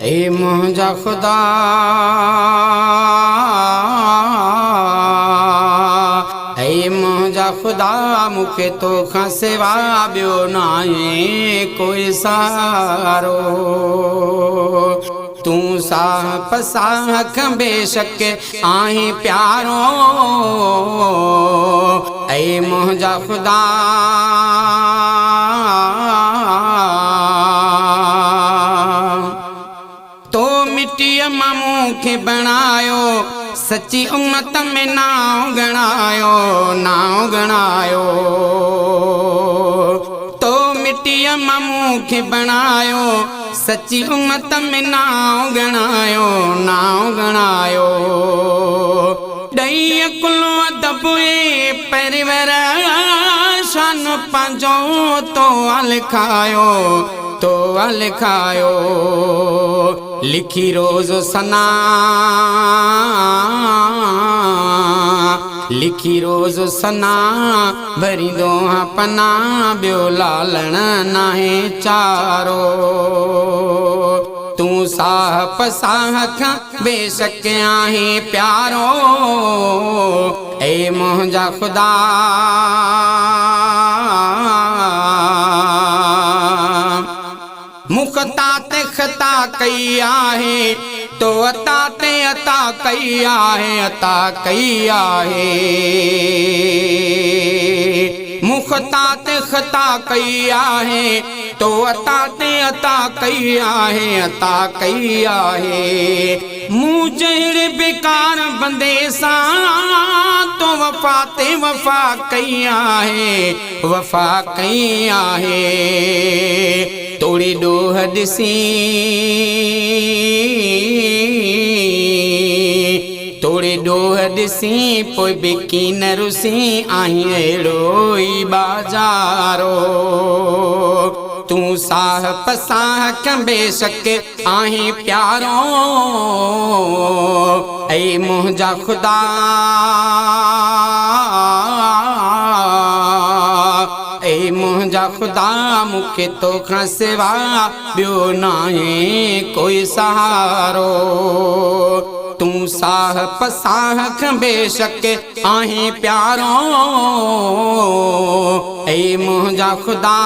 ए मुंहिंजा खुदा ए मुंहिंजा खुदा मूंखे तोखां सिवा ॿियो नाहे कोई सहारो। तूं साह पसाह बेशक आहीं प्यारो। ए मुंहिंजा खुदा तो मिट्टीअ मां मूंखे बणायो, सच्ची उम्मत में नाव गणायो, नाव गणायो। तो मिट्टीअ मां मूंखे बणायो, सच्ची उम्मत में नाव गणायो, नाव गणायो। ॾही कुलो अदब परिवर शान पंहिंजो तो लिखायो, तो लिखायो। लिखी रोज़ सना, लिखी रोज़ सना भरींदो हाँ पना, ॿियो लालण नाहे चारो। तूं साह पसाह खां बेशक आहीं प्यारो। ए मुंहिंजा खुदा मुख्ता ते खता कई आहे, तो अता ते अता कई आहे, अता कई आहे। मुख्ता ते खता कई आहे, तो अता ते अता कई आहे, अता कई आहे। मूं जहिड़े बेकार बंदे सां तो वफ़ा ते वफ़ा कई आहे, वफ़ा कई आहे। तोड़ी डोह ॾिसी, तोड़ी डोह ॾिसी पोइ बिकी न रुसी, आहीं अहिड़ो ई बाज़ारो। तूं साह पसाह खां बेशक आहीं प्यारो। ए मुंहिंजा खुदा ए मुंहिंजा खुदा मूंखे तोखां सिवा ॿियो नाहे कोई सहारो। तूं साह पसाह खां बेशक आहीं प्यारो। ए मुंहिंजा खुदा